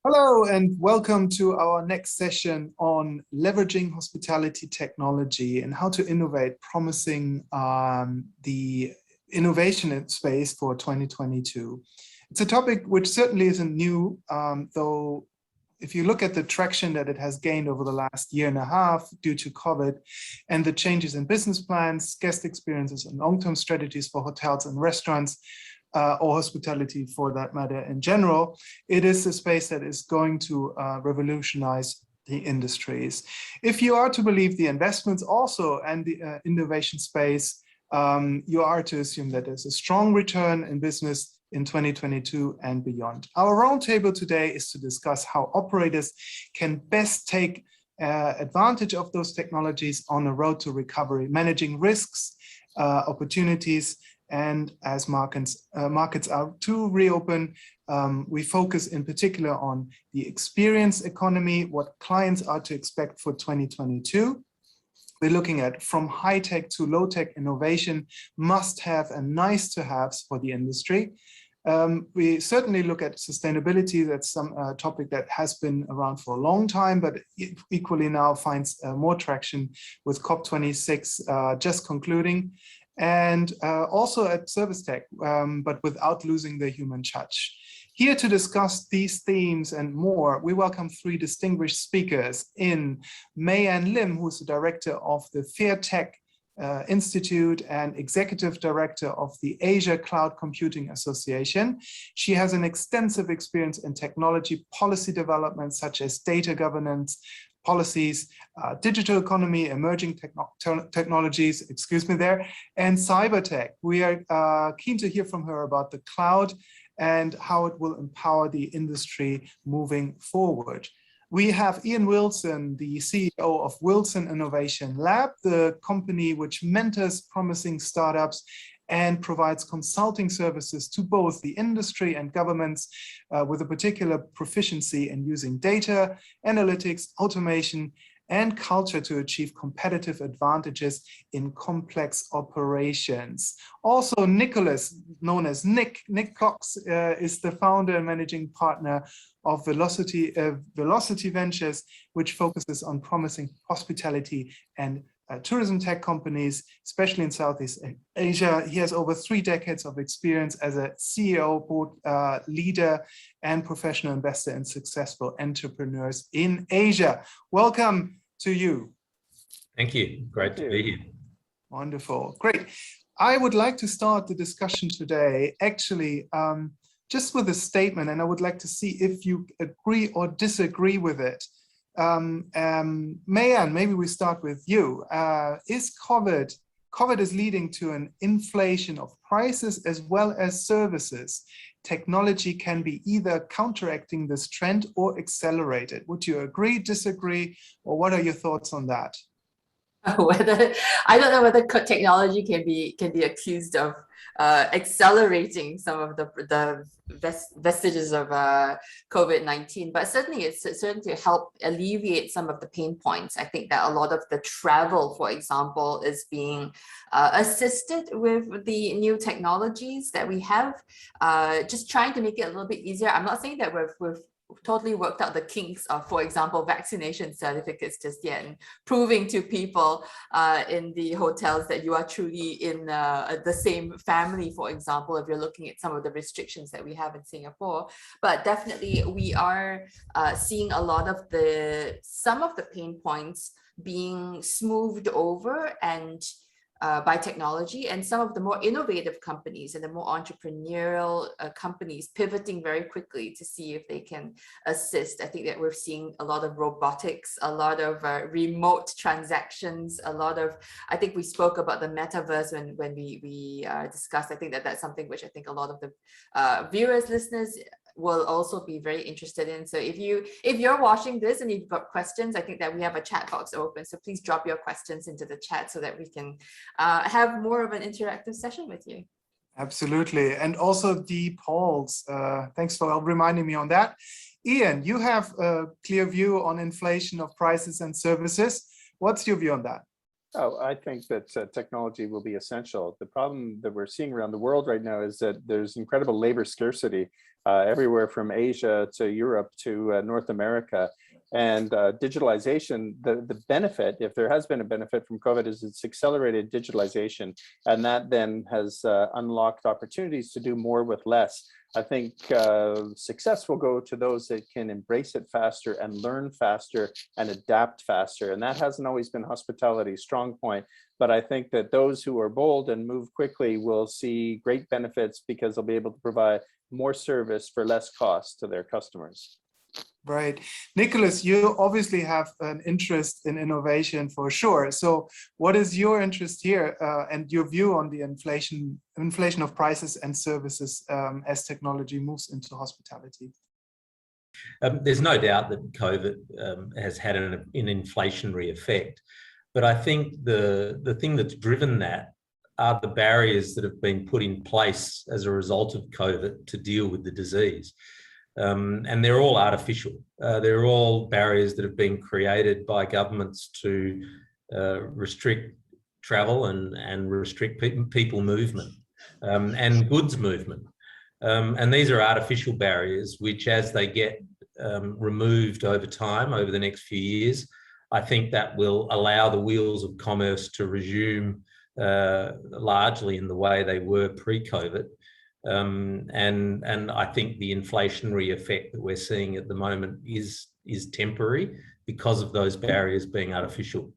Hello and welcome to our next session on leveraging hospitality technology and how to innovate, promising the innovation space for 2022. It's a topic which certainly isn't new, though if you look at the traction that it has gained over the last year and a half due to COVID and the changes in business plans, guest experiences, and long-term strategies for hotels and restaurants, or hospitality for that matter in general, it is a space that is going to revolutionize the industries. If you are to believe the investments also and the innovation space, you are to assume that there's a strong return in business in 2022 and beyond. Our roundtable today is to discuss how operators can best take advantage of those technologies on the road to recovery, managing risks, opportunities, and as markets are to reopen, we focus in particular on the experience economy, what clients are to expect for 2022. We're looking at from high-tech to low-tech innovation, must-have and nice-to-haves for the industry. We certainly look at sustainability. That's some topic that has been around for a long time, but equally now finds more traction with COP26 just concluding. And also at service tech, but without losing the human touch. Here to discuss these themes and more, we welcome three distinguished speakers in Mei-Ann Lim, who's the director of the Fair Tech Institute and executive director of the Asia Cloud Computing Association. She has an extensive experience in technology policy development, such as data governance, policies, digital economy, emerging technologies, and cyber tech. We are keen to hear from her about the cloud and how it will empower the industry moving forward. We have Ian Wilson, the CEO of Wilson Innovation Lab, the company which mentors promising startups and provides consulting services to both the industry and governments with a particular proficiency in using data, analytics, automation, and culture to achieve competitive advantages in complex operations. Also, Nicholas, known as Nick Cox, is the founder and managing partner of Velocity Ventures, which focuses on promising hospitality and tourism tech companies, especially in Southeast Asia. He has over 3 decades of experience as a CEO, board leader, and professional investor in successful entrepreneurs in Asia. Welcome to you. Thank you. Great to be here. Wonderful. Great. I would like to start the discussion today, actually, just with a statement, and I would like to see if you agree or disagree with it. Mei-Ann, maybe we start with you. Is COVID is leading to an inflation of prices as well as services. Technology can be either counteracting this trend or accelerate it. Would you agree, disagree, or what are your thoughts on that? I don't know whether technology can be accused of accelerating some of the vestiges of COVID-19, but certainly it's certainly to help alleviate some of the pain points. I think that a lot of the travel, for example, is being assisted with the new technologies that we have, just trying to make it a little bit easier. I'm not saying that we've totally worked out the kinks of, for example, vaccination certificates just yet, and proving to people in the hotels that you are truly in the same family, for example, if you're looking at some of the restrictions that we have in Singapore. But definitely we are seeing a lot of some of the pain points being smoothed over and by technology, and some of the more innovative companies and the more entrepreneurial companies pivoting very quickly to see if they can assist. I think that we're seeing a lot of robotics, a lot of remote transactions, a lot of, I think we spoke about the metaverse when we discussed. I think that that's something which I think a lot of the viewers, listeners will also be very interested in. So if you're watching this and you've got questions, I think that we have a chat box open. So please drop your questions into the chat so that we can have more of an interactive session with you. Absolutely. And also the polls. Thanks for reminding me on that. Ian, you have a clear view on inflation of prices and services. What's your view on that? Oh, I think that technology will be essential. The problem that we're seeing around the world right now is that there's incredible labor scarcity everywhere from Asia to Europe to North America. And digitalization, the benefit, if there has been a benefit from COVID, is it's accelerated digitalization. And that then has unlocked opportunities to do more with less. I think success will go to those that can embrace it faster and learn faster and adapt faster. And that hasn't always been hospitality's strong point. But I think that those who are bold and move quickly will see great benefits because they'll be able to provide more service for less cost to their customers. Right. Nicholas, you obviously have an interest in innovation for sure. So what is your interest here and your view on the inflation of prices and services as technology moves into hospitality? There's no doubt that COVID has had an inflationary effect, but I think the thing that's driven that are the barriers that have been put in place as a result of COVID to deal with the disease. And they're all artificial. They're all barriers that have been created by governments to restrict travel and restrict people movement and goods movement. And these are artificial barriers, which as they get removed over time, over the next few years, I think that will allow the wheels of commerce to resume largely in the way they were pre-COVID. And I think the inflationary effect that we're seeing at the moment is temporary because of those barriers being artificial.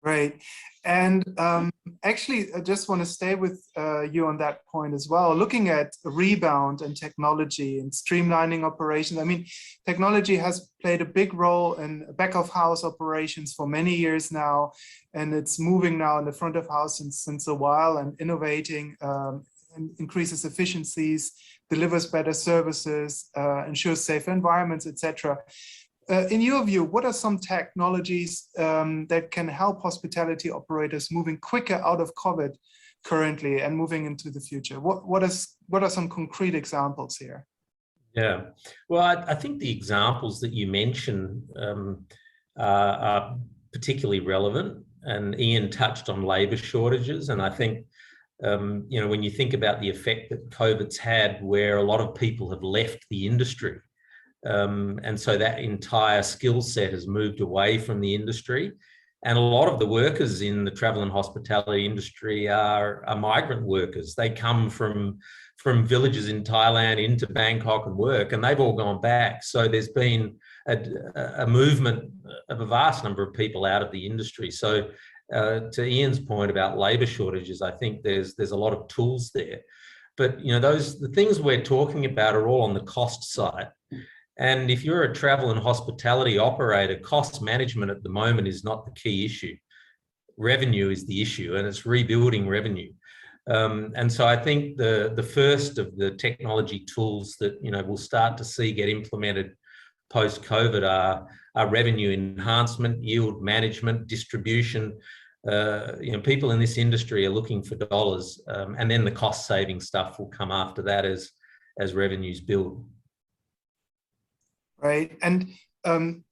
Right. And actually, I just want to stay with you on that point as well. Looking at Rebound and technology and streamlining operations, I mean, technology has played a big role in back of house operations for many years now, and it's moving now in the front of house since a while and innovating. Increases efficiencies, delivers better services, ensures safe environments, etc. In your view, what are some technologies that can help hospitality operators moving quicker out of COVID currently and moving into the future? What are some concrete examples here? Yeah, well, I think the examples that you mentioned are particularly relevant, and Ian touched on labour shortages, and I think you know, when you think about the effect that COVID's had, where a lot of people have left the industry, and so that entire skill set has moved away from the industry, and a lot of the workers in the travel and hospitality industry are migrant workers. They come from villages in Thailand into Bangkok and work, and they've all gone back. So there's been a movement of a vast number of people out of the industry. So to Ian's point about labour shortages, I think there's a lot of tools there. But you know, the things we're talking about are all on the cost side. And if you're a travel and hospitality operator, cost management at the moment is not the key issue. Revenue is the issue, and it's rebuilding revenue. And so I think the first of the technology tools that we'll start to see get implemented post-COVID are revenue enhancement, yield management, distribution. People in this industry are looking for dollars, and then the cost-saving stuff will come after that as revenues build. Right, and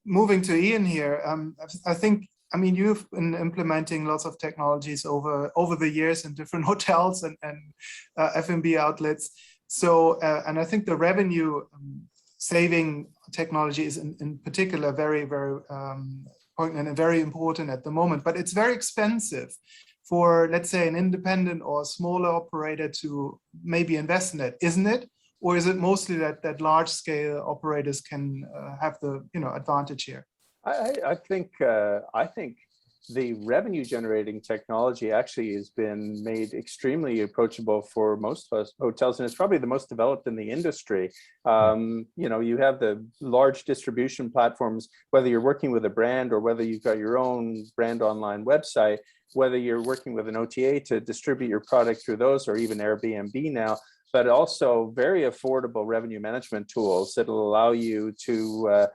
moving to Ian here, I mean, you've been implementing lots of technologies over the years in different hotels and F&B outlets. So, and I think the revenue saving technology is in particular very, very important and very important at the moment, but it's very expensive for, let's say, an independent or smaller operator to maybe invest in it, isn't it? Or is it mostly that large scale operators can have the advantage here? I think the revenue generating technology actually has been made extremely approachable for most hotels, and it's probably the most developed in the industry. You have the large distribution platforms, whether you're working with a brand or whether you've got your own brand online website, whether you're working with an OTA to distribute your product through those, or even Airbnb now, but also very affordable revenue management tools that will allow you to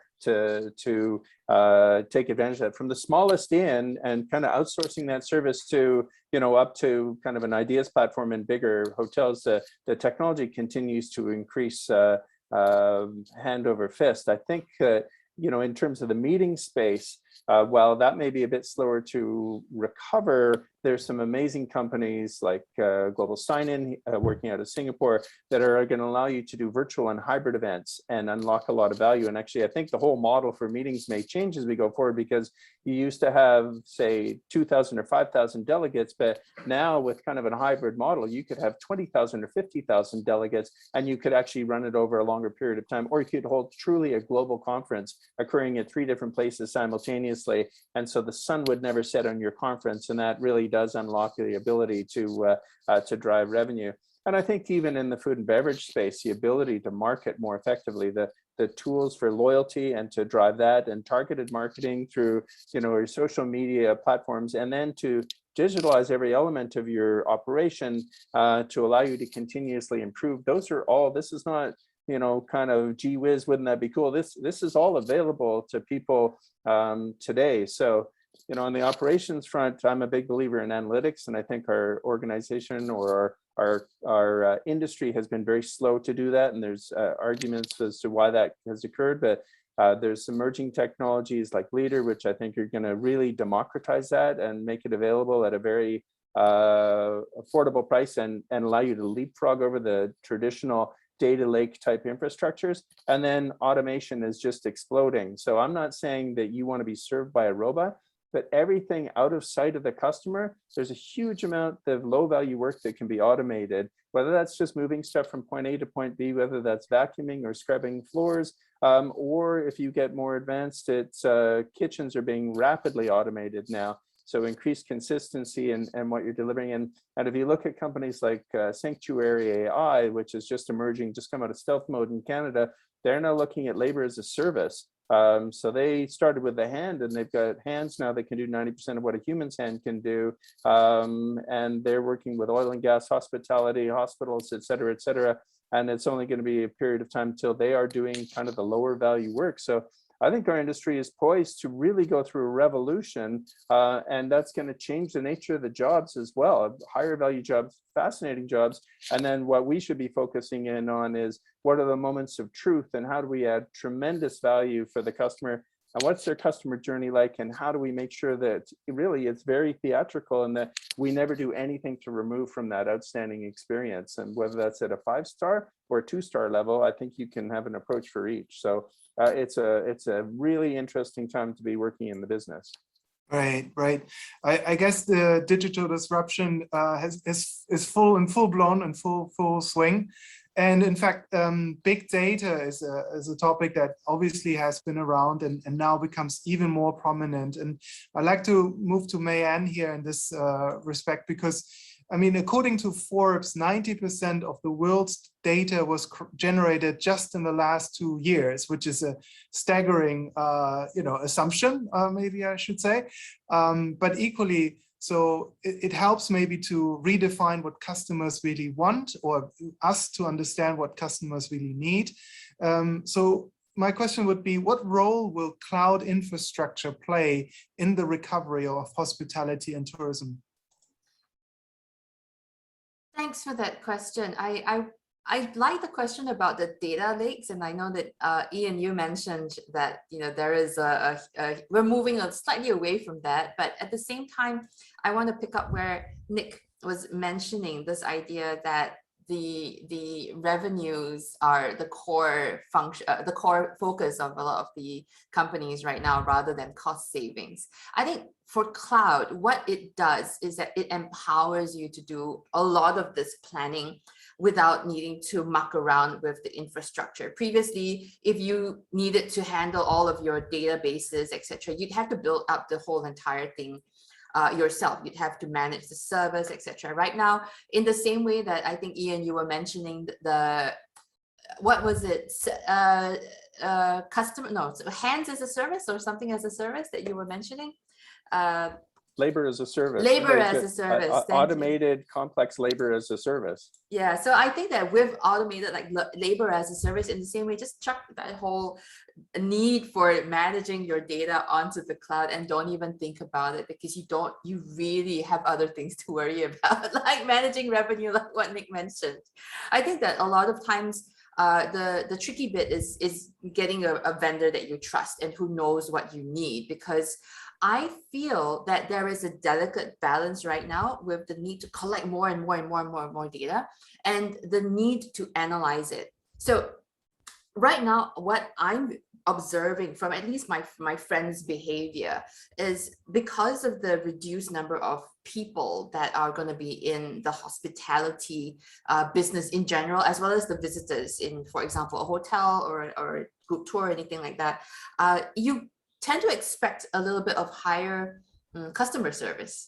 take advantage of that from the smallest in, and kind of outsourcing that service to up to kind of an ideas platform in bigger hotels. The technology continues to increase hand over fist. I think in terms of the meeting space, while that may be a bit slower to recover, there's some amazing companies like Global Sign-In working out of Singapore that are going to allow you to do virtual and hybrid events and unlock a lot of value. And actually, I think the whole model for meetings may change as we go forward, because you used to have, say, 2,000 or 5,000 delegates, but now with kind of a hybrid model, you could have 20,000 or 50,000 delegates, and you could actually run it over a longer period of time, or you could hold truly a global conference occurring at 3 different places simultaneously. And so the sun would never set on your conference, and that really does unlock the ability to drive revenue. And I think even in the food and beverage space, the ability to market more effectively, the tools for loyalty and to drive that, and targeted marketing through, your social media platforms, and then to digitalize every element of your operation to allow you to continuously improve. Those are all, this is not, kind of gee whiz, wouldn't that be cool? This is all available to people today. So, on the operations front, I'm a big believer in analytics, and I think our organization or our industry has been very slow to do that. And there's arguments as to why that has occurred, but there's emerging technologies like Leader, which I think are going to really democratize that and make it available at a very affordable price, and allow you to leapfrog over the traditional data lake type infrastructures. And then automation is just exploding. So I'm not saying that you want to be served by a robot, but everything out of sight of the customer, there's a huge amount of low value work that can be automated, whether that's just moving stuff from point A to point B, whether that's vacuuming or scrubbing floors, or if you get more advanced, it's kitchens are being rapidly automated now. So increased consistency and what you're delivering. And if you look at companies like Sanctuary AI, which is just emerging, just come out of stealth mode in Canada, they're now looking at labor as a service. So they started with the hand, and they've got hands now that can do 90% of what a human's hand can do. And they're working with oil and gas, hospitality, hospitals, et cetera, et cetera. And it's only going to be a period of time till they are doing kind of the lower value work. So I think our industry is poised to really go through a revolution, and that's going to change the nature of the jobs as well. Higher value jobs, fascinating jobs. And then what we should be focusing in on is what are the moments of truth, and how do we add tremendous value for the customer, and what's their customer journey like, and how do we make sure that really it's very theatrical and that we never do anything to remove from that outstanding experience. And whether that's at a 5-star or a 2-star level, I think you can have an approach for each. So it's a really interesting time to be working in the business. Right. I guess the digital disruption is full blown and full swing. And in fact, big data is a topic that obviously has been around and now becomes even more prominent. And I'd like to move to Mayanne here in this respect, because I mean, according to Forbes, 90% of the world's data was generated just in the last 2 years, which is a staggering, assumption, maybe I should say. But equally, so it helps maybe to redefine what customers really want, or us to understand what customers really need. So my question would be, what role will cloud infrastructure play in the recovery of hospitality and tourism? Thanks for that question. I like the question about the data lakes, and I know that Ian, you mentioned that there is we're moving slightly away from that, but at the same time, I want to pick up where Nick was mentioning this idea that the revenues are the core function, the core focus of a lot of the companies right now, rather than cost savings. I think for cloud, what it does is that it empowers you to do a lot of this planning without needing to muck around with the infrastructure. Previously, if you needed to handle all of your databases, etc., you'd have to build up the whole entire thing yourself. You'd have to manage the servers, etc. Right now, in the same way that I think, Ian, you were mentioning what was it? Hands as a service or something as a service that you were mentioning? Labor as a service. Labor as a service. Automated complex labor as a service. Yeah, so I think that we've automated like labor as a service in the same way. Just chuck that whole need for managing your data onto the cloud and don't even think about it, because you really have other things to worry about, like managing revenue, like what Nick mentioned. I think that a lot of times The tricky bit is getting a vendor that you trust and who knows what you need, because I feel that there is a delicate balance right now with the need to collect more and more data and the need to analyze it. So right now, what I'm observing from at least my friends' behavior is, because of the reduced number of people that are going to be in the hospitality business in general, as well as the visitors in, for example, a hotel or a group tour or anything like that, you tend to expect a little bit of higher customer service.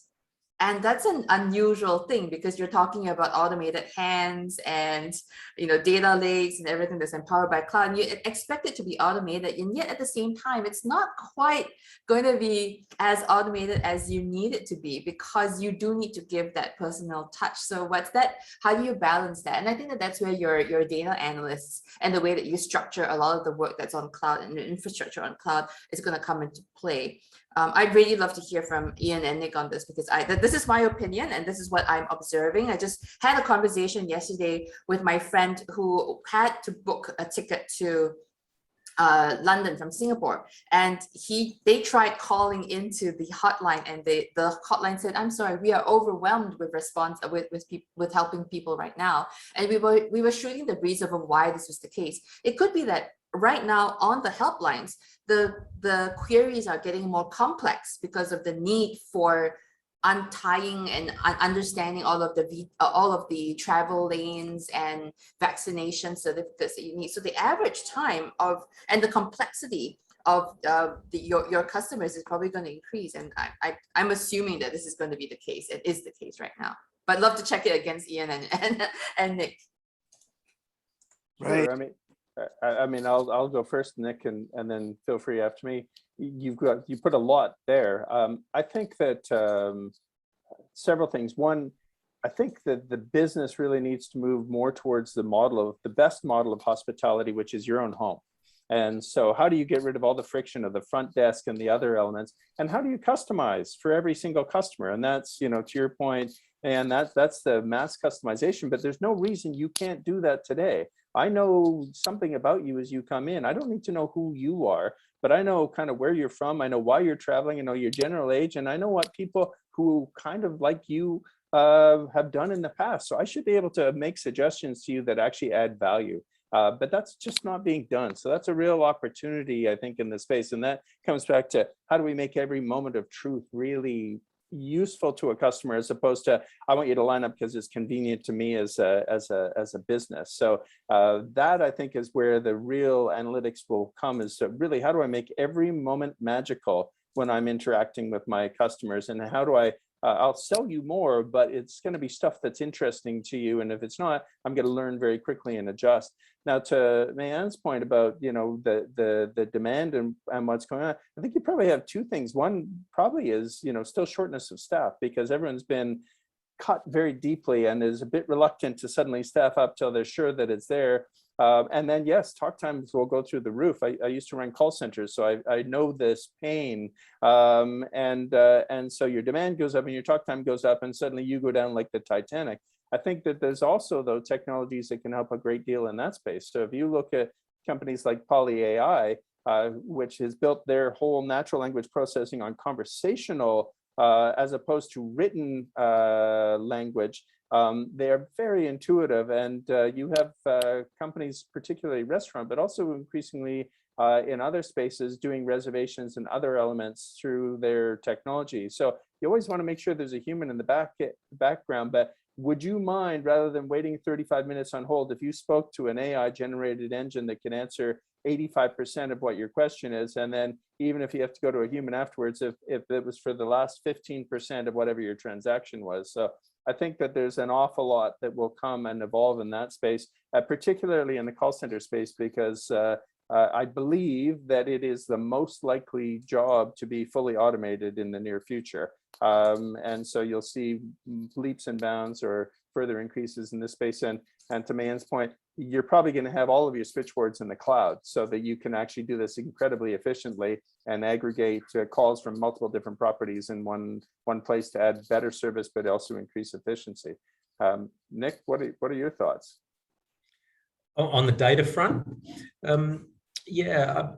And that's an unusual thing, because you're talking about automated hands and data lakes and everything that's empowered by cloud. And you expect it to be automated, and yet at the same time, it's not quite going to be as automated as you need it to be, because you do need to give that personal touch. So what's that? How do you balance that? And I think that that's where your data analysts and the way that you structure a lot of the work that's on cloud and the infrastructure on cloud is going to come into play. I'd really love to hear from Ian and Nick on this, because this is my opinion and this is what I'm observing. I just had a conversation yesterday with my friend who had to book a ticket to London from Singapore, and they tried calling into the hotline, and the hotline said, "I'm sorry, we are overwhelmed with response with helping people right now." And we were shooting the breeze over why this was the case. It could be that right now on the helplines, the queries are getting more complex because of the need for untying and understanding all of the travel lanes and vaccination certificates that you need. So the average time and the complexity of your customers is probably going to increase. And I'm assuming that this is going to be the case. It is the case right now. But I'd love to check it against Ian and Nick. Right. Sure, I mean, I'll go first, Nick, and then feel free after me. You put a lot there. I think that several things. One, I think that the business really needs to move more towards the best model of hospitality, which is your own home. And so how do you get rid of all the friction of the front desk and the other elements? And how do you customize for every single customer? And that's, to your point, and that's the mass customization, but there's no reason you can't do that today. I know something about you as you come in. I don't need to know who you are, but I know kind of where you're from. I know why you're traveling. I know your general age, and I know what people who kind of like you have done in the past. So I should be able to make suggestions to you that actually add value. But that's just not being done. So that's a real opportunity, I think, in this space. And that comes back to how do we make every moment of truth really useful to a customer, as opposed to, I want you to line up because it's convenient to me as a business. So that, I think, is where the real analytics will come, is to really, how do I make every moment magical when I'm interacting with my customers, and how do I'll sell you more, but it's going to be stuff that's interesting to you. And if it's not, I'm going to learn very quickly and adjust. Now, to Mayan's point about, the demand and what's going on, I think you probably have two things. One probably is, still shortness of staff, because everyone's been cut very deeply and is a bit reluctant to suddenly staff up till they're sure that it's there. And then, yes, talk times will go through the roof. I used to run call centers, so I know this pain. And so your demand goes up and your talk time goes up, and suddenly you go down like the Titanic. I think that there's also, though, technologies that can help a great deal in that space. So if you look at companies like Poly AI, which has built their whole natural language processing on conversational as opposed to written language, they are very intuitive. And you have companies, particularly restaurant, but also increasingly in other spaces, doing reservations and other elements through their technology. So you always want to make sure there's a human in the background. But would you mind, rather than waiting 35 minutes on hold, if you spoke to an AI generated engine that can answer 85% of what your question is, and then even if you have to go to a human afterwards, if it was for the last 15% of whatever your transaction was. So I think that there's an awful lot that will come and evolve in that space, particularly in the call center space, because I believe that it is the most likely job to be fully automated in the near future. And so you'll see leaps and bounds or further increases in this space. And to Mayan's point, you're probably going to have all of your switchboards in the cloud, so that you can actually do this incredibly efficiently and aggregate calls from multiple different properties in one place to add better service, but also increase efficiency. Nick, what are your thoughts? On the data front, yeah,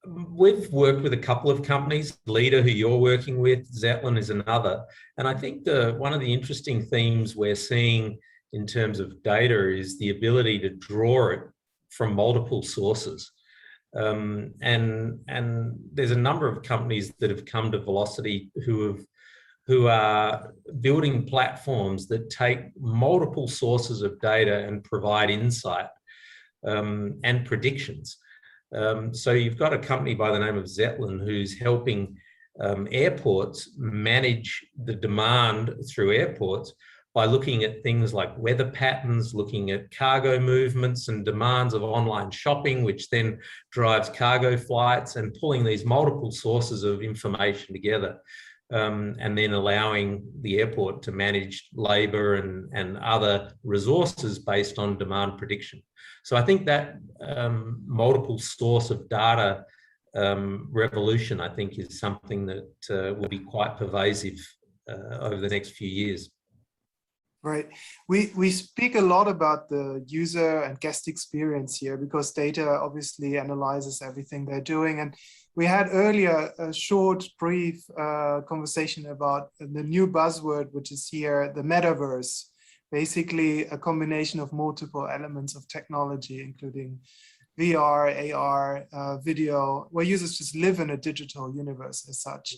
we've worked with a couple of companies. Leader, who you're working with, Zetlin is another. And I think one of the interesting themes we're seeing in terms of data is the ability to draw it from multiple sources. And there's a number of companies that have come to Velocity who are building platforms that take multiple sources of data and provide insight and predictions. So you've got a company by the name of Zetlin who's helping airports manage the demand through airports by looking at things like weather patterns, looking at cargo movements and demands of online shopping, which then drives cargo flights, and pulling these multiple sources of information together. And then allowing the airport to manage labour and other resources based on demand prediction. So I think that multiple source of data revolution, I think, is something that will be quite pervasive over the next few years. Right. We speak a lot about the user and guest experience here because data obviously analyzes everything they're doing. And we had earlier a short, brief conversation about the new buzzword, which is here, the metaverse, basically a combination of multiple elements of technology, including VR, AR, video, where users just live in a digital universe as such.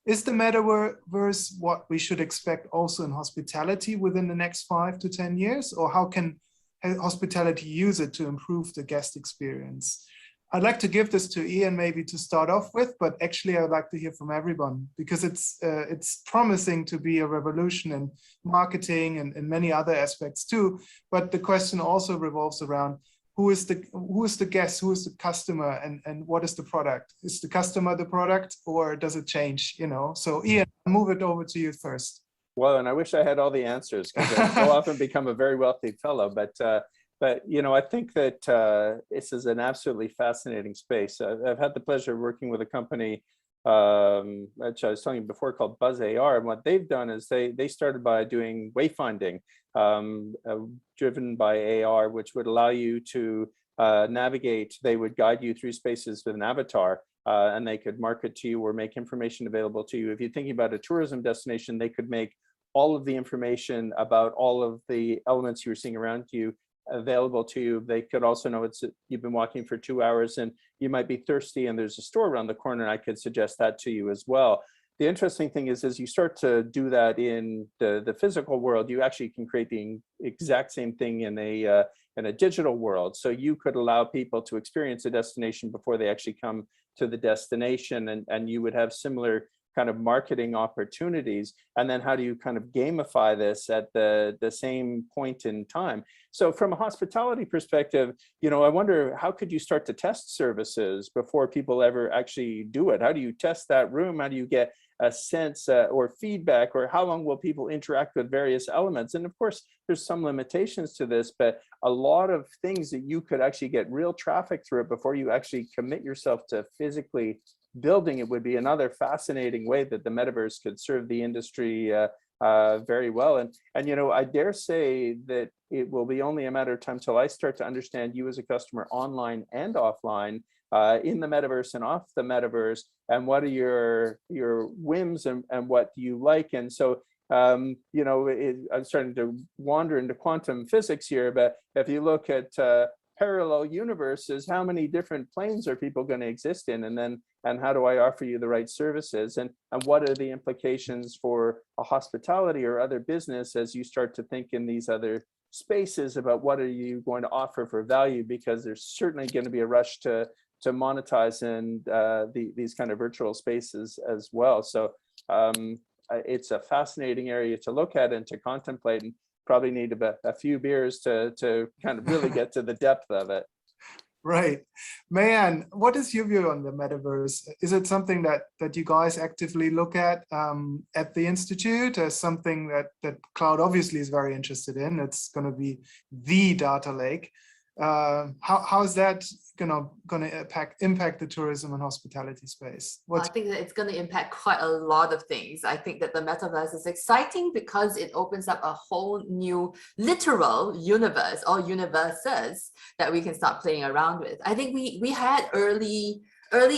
Is the metaverse what we should expect also in hospitality within the next 5 to 10 years? Or how can hospitality use it to improve the guest experience? I'd like to give this to Ian maybe to start off with, but actually I'd like to hear from everyone because it's promising to be a revolution in marketing and many other aspects too. But the question also revolves around who is the guest, who is the customer, and what is the product? Is the customer the product, or does it change? You know, so Ian, I'll move it over to you first. Well, and I wish I had all the answers because I so often become a very wealthy fellow. But you know, I think that this is an absolutely fascinating space. I've had the pleasure of working with a company, which I was telling you before, called Buzz AR, and what they've done is they started by doing wayfinding, driven by AR, which would allow you to navigate. They would guide you through spaces with an avatar, and they could market to you or make information available to you. If you're thinking about a tourism destination, they could make all of the information about all of the elements you were seeing around you available to you. They could also know you've been walking for 2 hours and you might be thirsty and there's a store around the corner, and I could suggest that to you as well. The interesting thing is, as you start to do that in the physical world, you actually can create the exact same thing in a digital world. So you could allow people to experience a destination before they actually come to the destination, and you would have similar kind of marketing opportunities. And then how do you kind of gamify this at the same point in time? So from a hospitality perspective, you know, I wonder, how could you start to test services before people ever actually do it? How do you test that room? How do you get a sense or feedback, or how long will people interact with various elements? And of course, there's some limitations to this, but a lot of things that you could actually get real traffic through it before you actually commit yourself to physically building it would be another fascinating way that the metaverse could serve the industry very well. And you know, I dare say that it will be only a matter of time till I start to understand you as a customer online and offline, in the metaverse and off the metaverse, and what are your whims and what do you like. And so you know, I'm starting to wander into quantum physics here, but if you look at parallel universes, how many different planes are people going to exist in, and how do I offer you the right services, and what are the implications for a hospitality or other business as you start to think in these other spaces about what are you going to offer for value, because there's certainly going to be a rush to monetize in these kind of virtual spaces as well. So it's a fascinating area to look at and to contemplate, and probably need a few beers to kind of really get to the depth of it. Right. Mayan, what is your view on the metaverse? Is it something that you guys actively look at the Institute as something that Cloud obviously is very interested in? It's going to be the data lake. How is that going to impact the tourism and hospitality space? I think that it's going to impact quite a lot of things. I think that the metaverse is exciting because it opens up a whole new literal universe or universes that we can start playing around with. I think we had early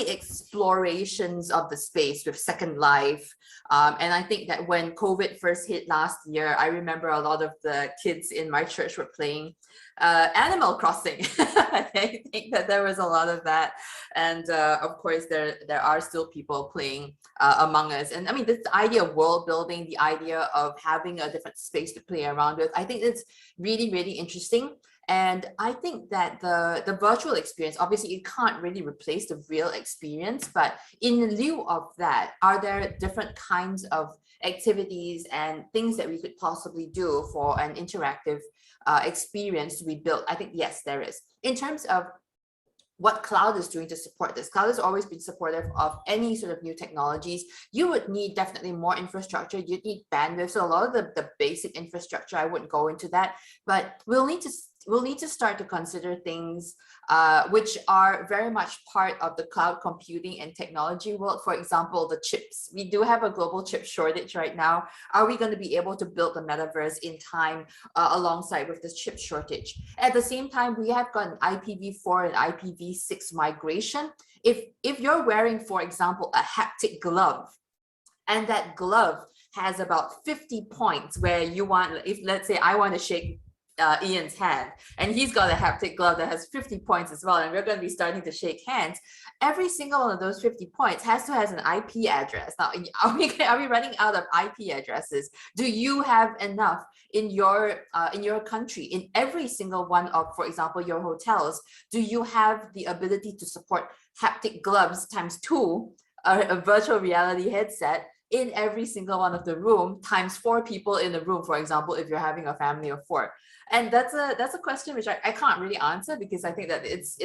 explorations of the space with Second Life. And I think that when COVID first hit last year, I remember a lot of the kids in my church were playing Animal Crossing. I think that there was a lot of that. And of course, there are still people playing among us. And I mean, this idea of world building, the idea of having a different space to play around with, I think it's really, really interesting. And I think that the virtual experience, obviously it can't really replace the real experience, but in lieu of that, are there different kinds of activities and things that we could possibly do for an interactive experience to be built? I think, yes, there is. In terms of what cloud is doing to support this, cloud has always been supportive of any sort of new technologies. You would need definitely more infrastructure. You'd need bandwidth. So a lot of the basic infrastructure, I wouldn't go into that, but we'll need to start to consider things which are very much part of the cloud computing and technology world. For example, the chips. We do have a global chip shortage right now. Are we going to be able to build the metaverse in time alongside with this chip shortage? At the same time, we have got an IPv4 and IPv6 migration. If you're wearing, for example, a haptic glove, and that glove has about 50 points where you want, if let's say I want to shake Ian's hand, and he's got a haptic glove that has 50 points as well, and we're going to be starting to shake hands. Every single one of those 50 points has an IP address. Now, are we running out of IP addresses? Do you have enough in your country, in every single one of, for example, your hotels? Do you have the ability to support haptic gloves times 2, a virtual reality headset in every single one of the room times 4 people in the room, for example, if you're having a family of 4? And that's a question which I can't really answer, because I think that it's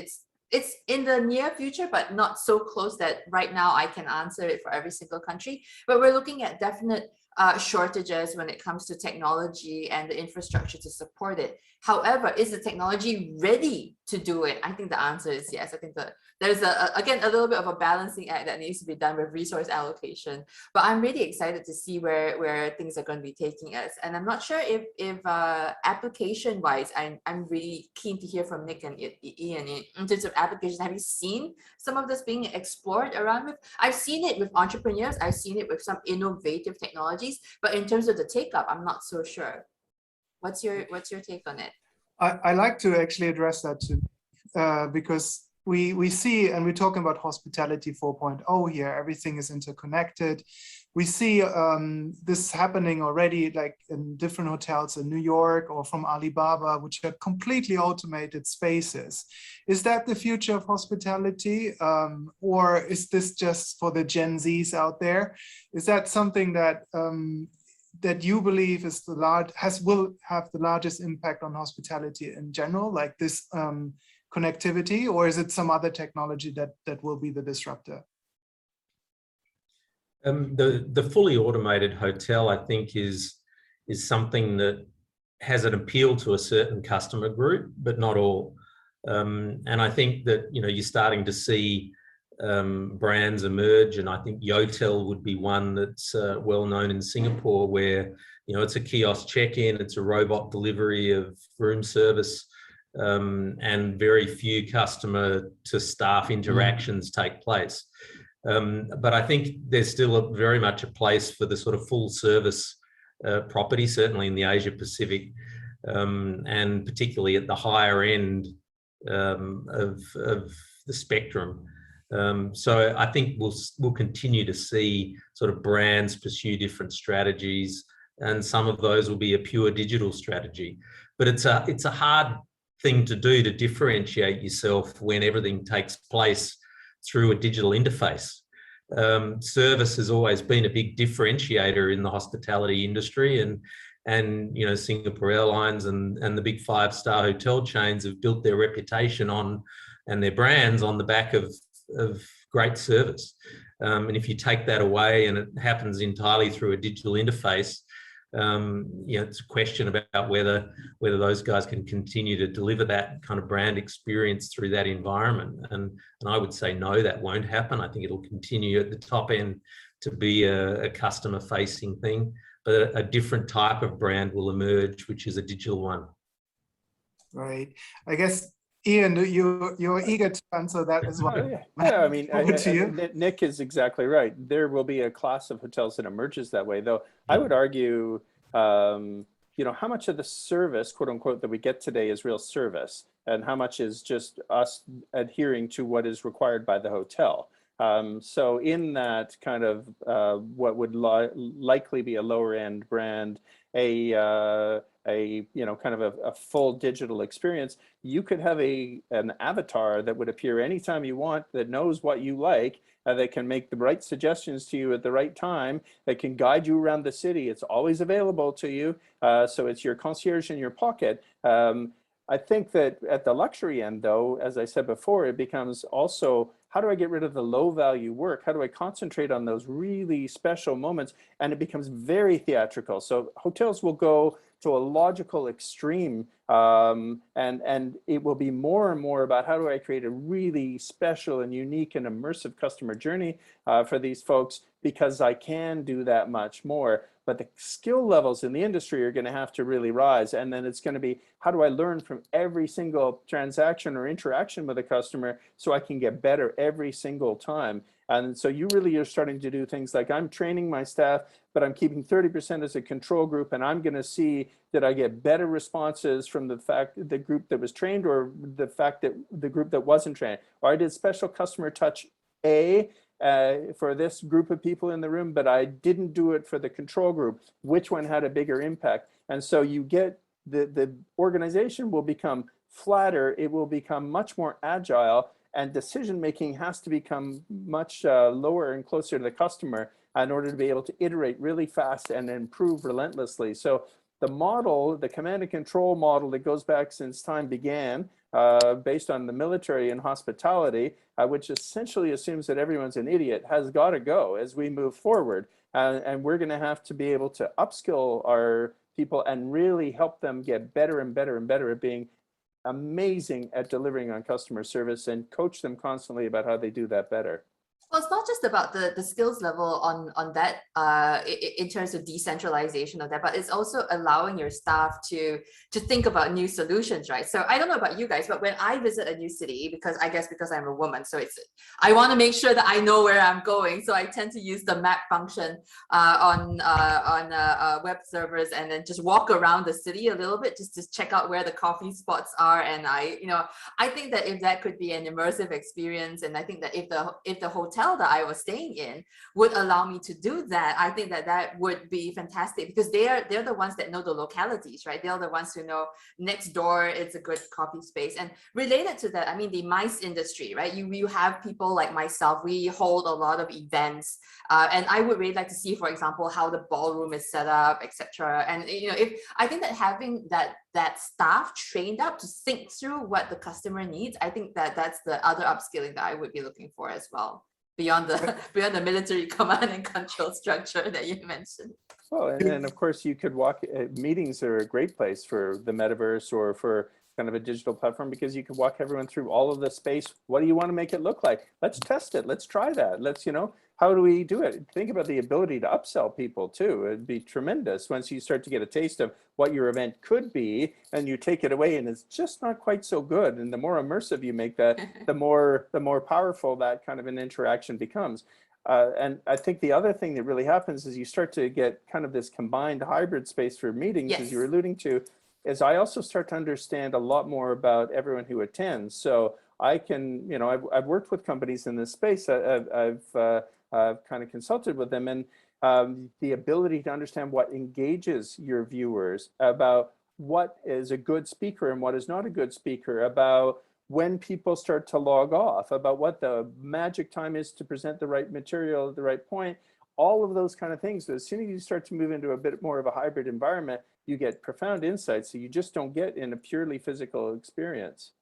in the near future, but not so close that right now I can answer it for every single country. But we're looking at definite shortages when it comes to technology and the infrastructure to support it. However, is the technology ready to do it? I think the answer is yes. I think that there's again a little bit of a balancing act that needs to be done with resource allocation. But I'm really excited to see where things are going to be taking us. And I'm not sure if application wise, I'm really keen to hear from Nick and Ian in terms of applications. Have you seen some of this being explored around with? I've seen it with entrepreneurs. I've seen it with some innovative technologies, but in terms of the take up, I'm not so sure. What's your take on it? I like to actually address that too, because we see, and we're talking about hospitality 4.0 here, everything is interconnected. We see this happening already, like in different hotels in New York or from Alibaba, which are completely automated spaces. Is that the future of hospitality? Or is this just for the Gen Zs out there? Is that something that that you believe is will have the largest impact on hospitality in general, like this connectivity, or is it some other technology that will be the disruptor? The fully automated hotel, I think, is something that has an appeal to a certain customer group, but not all. And I think that, you know, you're starting to see brands emerge, and I think Yotel would be one that's well known in Singapore, where, you know, it's a kiosk check-in, it's a robot delivery of room service, and very few customer to staff interactions take place. But I think there's still very much a place for the sort of full service property, certainly in the Asia Pacific, and particularly at the higher end of the spectrum. So I think we'll continue to see sort of brands pursue different strategies, and some of those will be a pure digital strategy. But it's a hard thing to do, to differentiate yourself when everything takes place through a digital interface. Service has always been a big differentiator in the hospitality industry, and you know, Singapore Airlines and the big 5-star hotel chains have built their reputation on, and their brands on the back of great service. And if you take that away and it happens entirely through a digital interface, It's a question about whether those guys can continue to deliver that kind of brand experience through that environment. And I would say no, that won't happen. I think it'll continue at the top end to be a customer-facing thing, but a different type of brand will emerge, which is a digital one. Right. I guess, Ian, you're eager to answer that as well. Yeah, I mean, Over to you. Nick is exactly right. There will be a class of hotels that emerges that way, though. I would argue, how much of the service, quote unquote, that we get today is real service, and how much is just us adhering to what is required by the hotel. So in that kind of what would likely be a lower end brand, kind of a full digital experience, you could have an avatar that would appear anytime you want, that knows what you like, that can make the right suggestions to you at the right time, that can guide you around the city. It's always available to you. So it's your concierge in your pocket. I think that at the luxury end, though, as I said before, it becomes also, how do I get rid of the low value work? How do I concentrate on those really special moments? And it becomes very theatrical. So hotels will go to a logical extreme, and it will be more and more about how do I create a really special and unique and immersive customer journey for these folks, because I can do that much more. But the skill levels in the industry are going to have to really rise. And then it's going to be, how do I learn from every single transaction or interaction with a customer so I can get better every single time? And so you really are starting to do things like, I'm training my staff, but I'm keeping 30% as a control group, and I'm going to see that I get better responses from the group that was trained, or the fact that the group that wasn't trained. Or I did special customer touch A for this group of people in the room, but I didn't do it for the control group. Which one had a bigger impact? And so you get the organization will become flatter. It will become much more agile, and decision making has to become much lower and closer to the customer in order to be able to iterate really fast and improve relentlessly. So the model, the command and control model that goes back since time began, based on the military and hospitality, which essentially assumes that everyone's an idiot, has got to go as we move forward. And we're going to have to be able to upskill our people and really help them get better and better and better at being amazing at delivering on customer service, and coach them constantly about how they do that better. Well, it's not just about the skills level on that in terms of decentralization of that, but it's also allowing your staff to think about new solutions, right? So I don't know about you guys, but when I visit a new city, because I'm a woman, so I want to make sure that I know where I'm going. So I tend to use the map function on web servers, and then just walk around the city a little bit just to check out where the coffee spots are. And I think that if that could be an immersive experience, and I think that if the hotel that I was staying in would allow me to do that, I think that would be fantastic, because they're the ones that know the localities, right? They're the ones who know next door it's a good coffee space. And related to that, I mean, the MICE industry, right? You have people like myself, we hold a lot of events, and I would really like to see, for example, how the ballroom is set up, etc. And I think that having that staff trained up to think through what the customer needs, I think that's the other upskilling that I would be looking for as well, beyond the military command and control structure that you mentioned. Well, and of course you could walk, meetings are a great place for the metaverse or for kind of a digital platform, because you can walk everyone through all of the space. What do you want to make it look like? Let's test it. Let's try that. Let's, how do we do it? Think about the ability to upsell people too. It'd be tremendous once you start to get a taste of what your event could be, and you take it away and it's just not quite so good. And the more immersive you make that, the more powerful that kind of an interaction becomes. And I think the other thing that really happens is you start to get kind of this combined hybrid space for meetings, as you're alluding to, is I also start to understand a lot more about everyone who attends. So I can, I've worked with companies in this space. I've kind of consulted with them, and the ability to understand what engages your viewers, about what is a good speaker and what is not a good speaker, about when people start to log off, about what the magic time is to present the right material at the right point, all of those kind of things. But as soon as you start to move into a bit more of a hybrid environment, you get profound insights that you just don't get in a purely physical experience.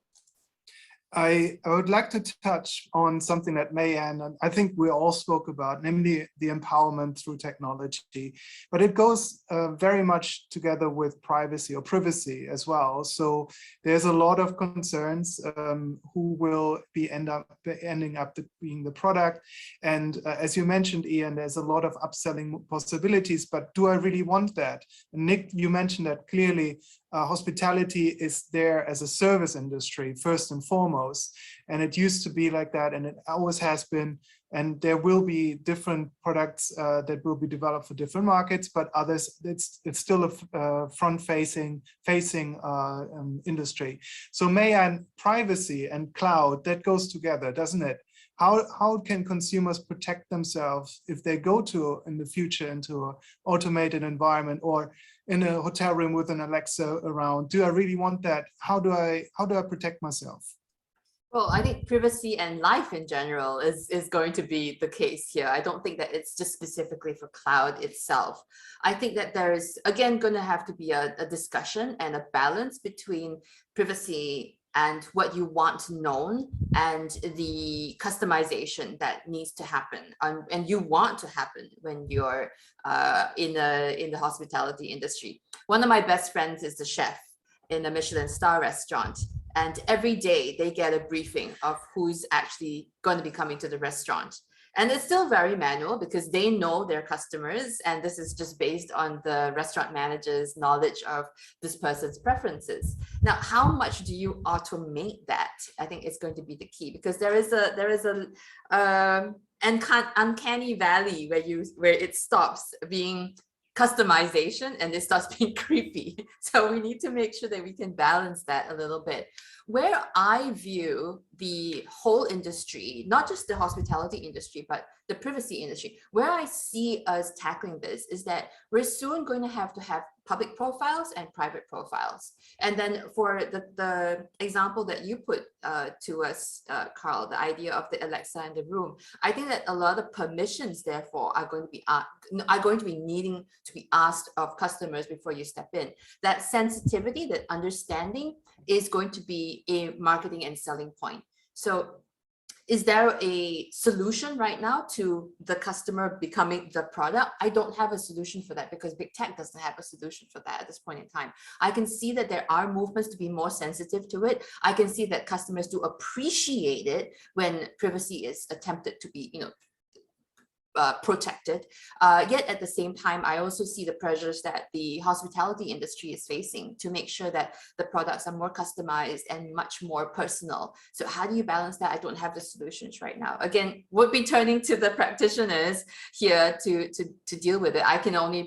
I would like to touch on something that Mayanne and I think we all spoke about, namely the empowerment through technology, but it goes very much together with privacy or privacy as well. So there's a lot of concerns who will be ending up being the product. And as you mentioned, Ian, there's a lot of upselling possibilities, but do I really want that? And Nick, you mentioned that clearly. Hospitality is there as a service industry first and foremost, and it used to be like that, and it always has been. And there will be different products that will be developed for different markets, but others, it's still a front-facing industry. So Mayanne, privacy and cloud, that goes together, doesn't it? How can consumers protect themselves if they go to, in the future, into an automated environment or in a hotel room with an Alexa around? Do I really want that? How do I protect myself? Well, I think privacy and life in general is going to be the case here. I don't think that it's just specifically for cloud itself. I think that there is, again, going to have to be a discussion and a balance between privacy and what you want known and the customization that needs to happen and you want to happen when you're in the hospitality industry. One of my best friends is the chef in a Michelin star restaurant, and every day they get a briefing of who's actually going to be coming to the restaurant. And it's still very manual because they know their customers, and this is just based on the restaurant manager's knowledge of this person's preferences. Now, how much do you automate that? I think it's going to be the key, because there is a uncanny valley where it stops being customization and it starts being creepy. So we need to make sure that we can balance that a little bit. Where I view the whole industry, not just the hospitality industry, but the privacy industry, where I see us tackling this is that we're soon going to have public profiles and private profiles. And then for the example that you put to us, Carl, the idea of the Alexa in the room, I think that a lot of permissions, therefore, are going to be needing to be asked of customers before you step in. That sensitivity, that understanding is going to be a marketing and selling point. So is there a solution right now to the customer becoming the product? I don't have a solution for that because big tech doesn't have a solution for that at this point in time. I can see that there are movements to be more sensitive to it. I can see that customers do appreciate it when privacy is attempted to be, protected. Yet at the same time, I also see the pressures that the hospitality industry is facing to make sure that the products are more customized and much more personal. So how do you balance that? I don't have the solutions right now. Again, would be turning to the practitioners here to deal with it. I can only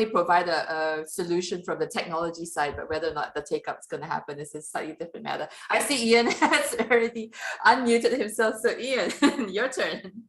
provide a solution from the technology side, but whether or not the take up is going to happen is a slightly different matter. I see Ian has already unmuted himself. So Ian, your turn.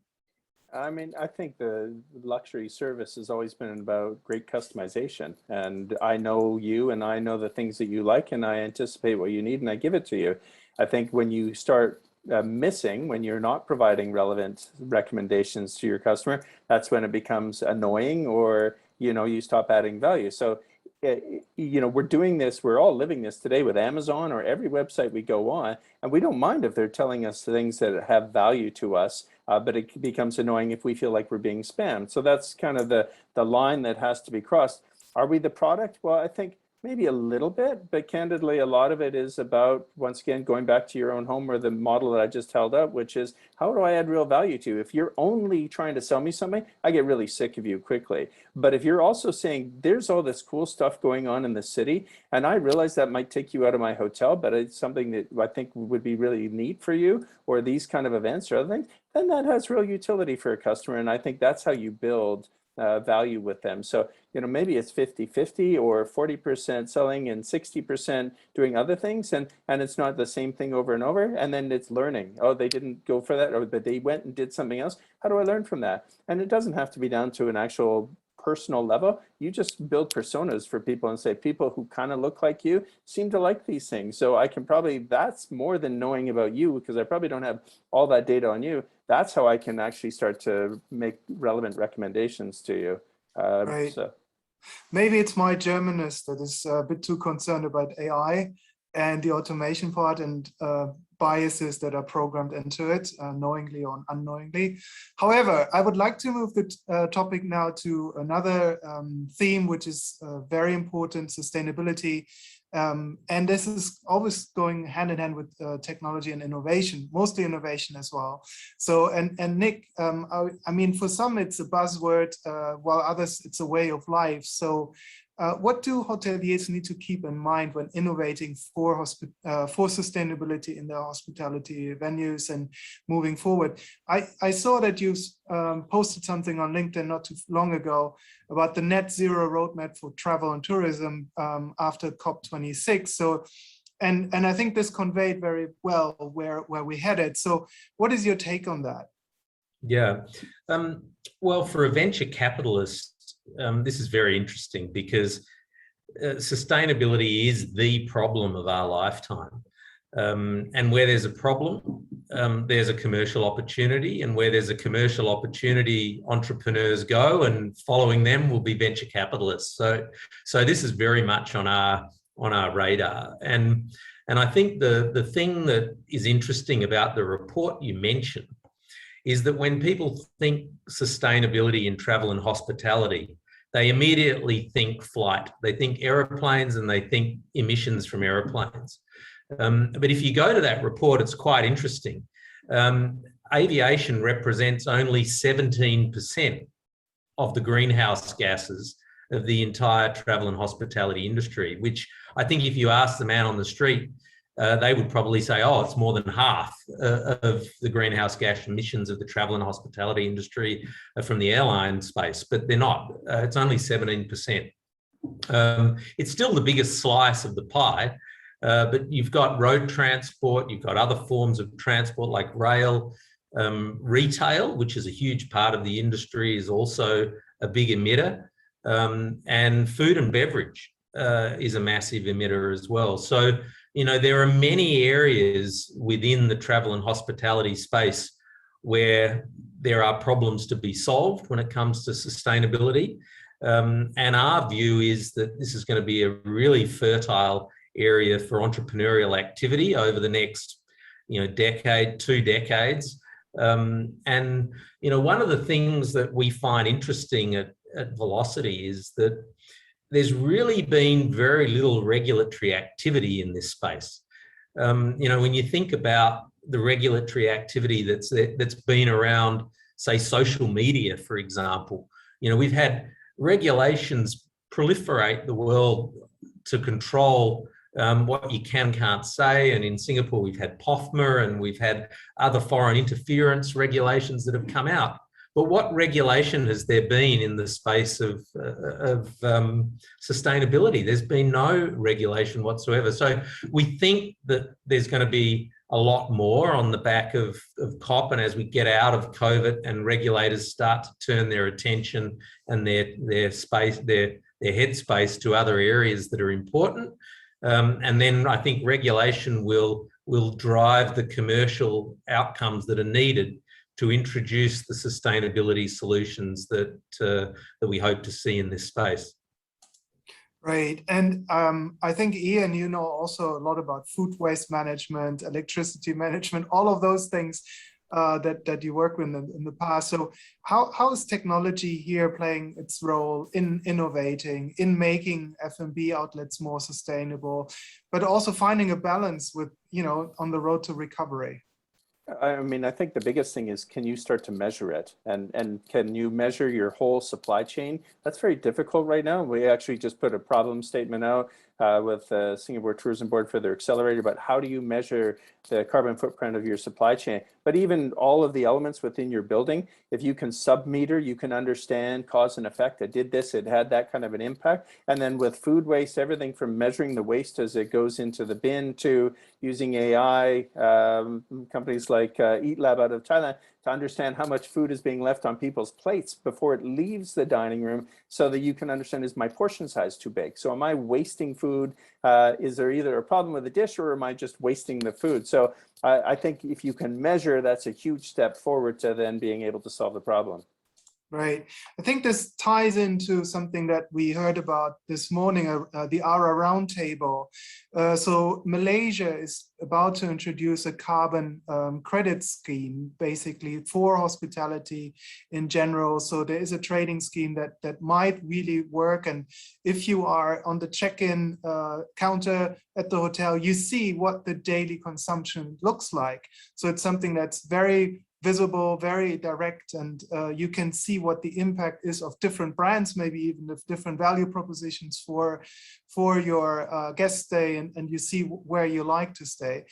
I mean, I think the luxury service has always been about great customization, and I know you and I know the things that you like, and I anticipate what you need and I give it to you. I think when you start missing, when you're not providing relevant recommendations to your customer, that's when it becomes annoying, or you stop adding value. So we're doing this, we're all living this today with Amazon or every website we go on, and we don't mind if they're telling us things that have value to us, but it becomes annoying if we feel like we're being spammed. So that's kind of the line that has to be crossed. Are we the product? Well, I think maybe a little bit, but candidly, a lot of it is about, once again, going back to your own home or the model that I just held up, which is, how do I add real value to you? If you're only trying to sell me something, I get really sick of you quickly. But if you're also saying, there's all this cool stuff going on in the city, and I realize that might take you out of my hotel, but it's something that I think would be really neat for you, or these kind of events or other things, then that has real utility for a customer. And I think that's how you build value with them. So, maybe it's 50-50 or 40% selling and 60% doing other things. And it's not the same thing over and over. And then it's learning. Oh, they didn't go for that, but they went and did something else. How do I learn from that? And it doesn't have to be down to an actual personal level. You just build personas for people and say, people who kind of look like you seem to like these things. So I can probably, that's more than knowing about you, because I probably don't have all that data on you. That's how I can actually start to make relevant recommendations to you. Right. So. Maybe it's my Germanness that is a bit too concerned about AI and the automation part, and biases that are programmed into it, knowingly or unknowingly. However, I would like to move the topic now to another theme, which is very important, sustainability. And this is always going hand in hand with technology and innovation, mostly innovation as well. So, and Nick, I mean, for some it's a buzzword, while others it's a way of life. So what do hoteliers need to keep in mind when innovating for sustainability in their hospitality venues and moving forward? I saw that you posted something on LinkedIn not too long ago about the net zero roadmap for travel and tourism after COP26. So, and I think this conveyed very well where we headed. So what is your take on that? Yeah, well, for a venture capitalist, this is very interesting because sustainability is the problem of our lifetime. And where there's a problem, there's a commercial opportunity, and where there's a commercial opportunity, entrepreneurs go, and following them will be venture capitalists. So this is very much on our radar. And I think the thing that is interesting about the report you mentioned is that when people think sustainability in travel and hospitality, they immediately think flight. They think aeroplanes and they think emissions from aeroplanes. But if you go to that report, it's quite interesting. Aviation represents only 17% of the greenhouse gases of the entire travel and hospitality industry, which I think if you ask them out on the street, they would probably say, oh, it's more than half of the greenhouse gas emissions of the travel and hospitality industry from the airline space, but they're not. It's only 17%. It's still the biggest slice of the pie, but you've got road transport, you've got other forms of transport like rail, retail, which is a huge part of the industry, is also a big emitter, and food and beverage is a massive emitter as well. So, you know, there are many areas within the travel and hospitality space where there are problems to be solved when it comes to sustainability. And our view is that this is going to be a really fertile area for entrepreneurial activity over the next, you know, decade, 2 decades. And, you know, one of the things that we find interesting at Velocity is that there's really been very little regulatory activity in this space. You know, when you think about the regulatory activity that's been around, say, social media, for example, you know, we've had regulations proliferate the world to control what you can't say. And in Singapore, we've had POFMA and we've had other foreign interference regulations that have come out. But what regulation has there been in the space of sustainability? There's been no regulation whatsoever. So we think that there's going to be a lot more on the back of COP, and as we get out of COVID and regulators start to turn their attention and their space, their headspace to other areas that are important. And then I think regulation will drive the commercial outcomes that are needed to introduce the sustainability solutions that we hope to see in this space. Right, and I think, Ian, you know also a lot about food waste management, electricity management, all of those things that you work with in the past. So how is technology here playing its role in innovating, in making F&B outlets more sustainable, but also finding a balance with, you know, on the road to recovery? I mean, I think the biggest thing is, can you start to measure it? And can you measure your whole supply chain? That's very difficult right now. We actually just put a problem statement out with the Singapore Tourism Board for their accelerator, but how do you measure the carbon footprint of your supply chain? But even all of the elements within your building, if you can sub-meter, you can understand cause and effect. It did this, it had that kind of an impact. And then with food waste, everything from measuring the waste as it goes into the bin to using AI, companies like Eat Lab out of Thailand, to understand how much food is being left on people's plates before it leaves the dining room, so that you can understand, is my portion size too big? So am I wasting food? Is there either a problem with the dish, or am I just wasting the food? So I think if you can measure, that's a huge step forward to then being able to solve the problem. Right. I think this ties into something that we heard about this morning, the ARA roundtable. So Malaysia is about to introduce a carbon credit scheme, basically for hospitality in general. So there is a trading scheme that might really work. And if you are on the check-in counter at the hotel, you see what the daily consumption looks like. So it's something that's very visible, very direct, and you can see what the impact is of different brands, maybe even of different value propositions for your guest stay, and you see where you like to stay.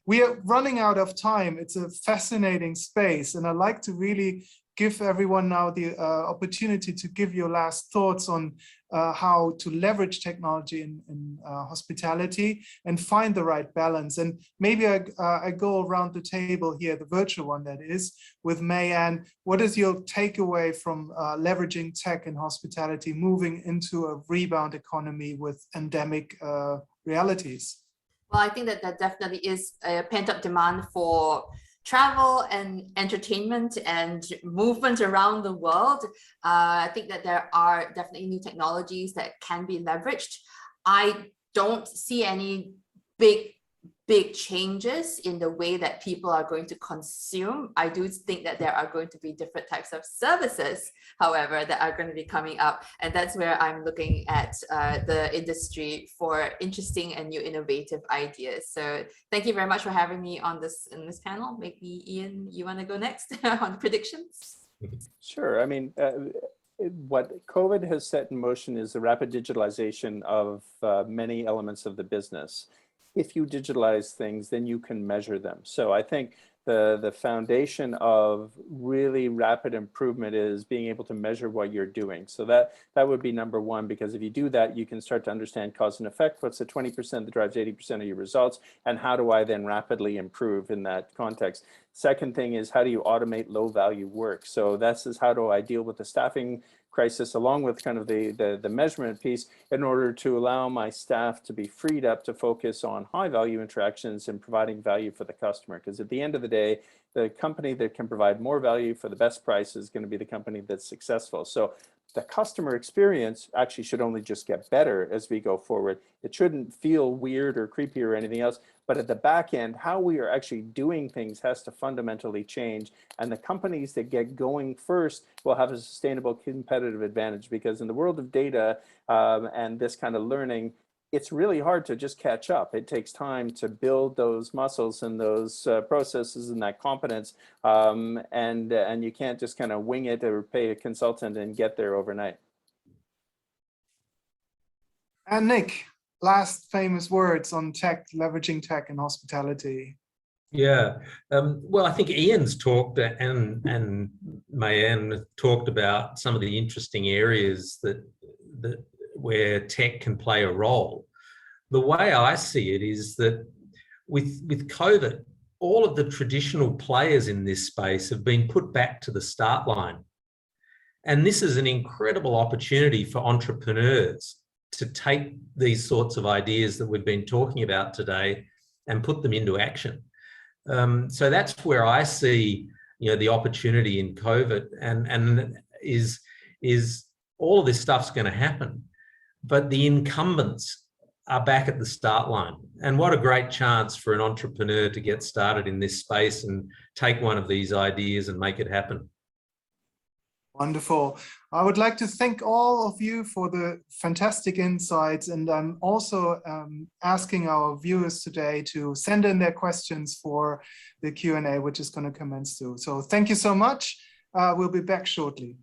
We are running out of time. It's a fascinating space, and I'd like to really give everyone now the opportunity to give your last thoughts on how to leverage technology in hospitality and find the right balance. And maybe I go around the table here, the virtual one that is, with Mayanne. What is your takeaway from leveraging tech in hospitality, moving into a rebound economy with endemic realities? Well, I think that definitely is a pent-up demand for travel and entertainment and movement around the world. I think that there are definitely new technologies that can be leveraged. I don't see any big changes in the way that people are going to consume. I do think that there are going to be different types of services, however, that are going to be coming up. And that's where I'm looking at the industry for interesting and new innovative ideas. So thank you very much for having me on in this panel. Maybe Ian, you want to go next on predictions? Sure. I mean, what COVID has set in motion is the rapid digitalization of many elements of the business. If you digitalize things, then you can measure them. So I think the foundation of really rapid improvement is being able to measure what you're doing. So that would be number one, because if you do that, you can start to understand cause and effect. What's the 20% that drives 80% of your results? And how do I then rapidly improve in that context? Second thing is, how do you automate low value work? So this is, how do I deal with the staffing crisis along with kind of the measurement piece in order to allow my staff to be freed up to focus on high value interactions and providing value for the customer. Because at the end of the day, the company that can provide more value for the best price is going to be the company that's successful. So the customer experience actually should only just get better as we go forward. It shouldn't feel weird or creepy or anything else, but at the back end, how we are actually doing things has to fundamentally change. And the companies that get going first will have a sustainable competitive advantage, because in the world of data and this kind of learning, it's really hard to just catch up. It takes time to build those muscles and those processes and that competence, and you can't just kind of wing it or pay a consultant and get there overnight. And Nick, last famous words on tech, leveraging tech in hospitality. Yeah, well, I think Ian's talked and Mayanne talked about some of the interesting areas that where tech can play a role. The way I see it is that with COVID, all of the traditional players in this space have been put back to the start line. And this is an incredible opportunity for entrepreneurs to take these sorts of ideas that we've been talking about today and put them into action. So that's where I see, the opportunity in COVID, and is all of this stuff's going to happen, but the incumbents are back at the start line. And what a great chance for an entrepreneur to get started in this space and take one of these ideas and make it happen. Wonderful. I would like to thank all of you for the fantastic insights, and I'm also asking our viewers today to send in their questions for the Q&A, which is going to commence soon. So thank you so much. We'll be back shortly.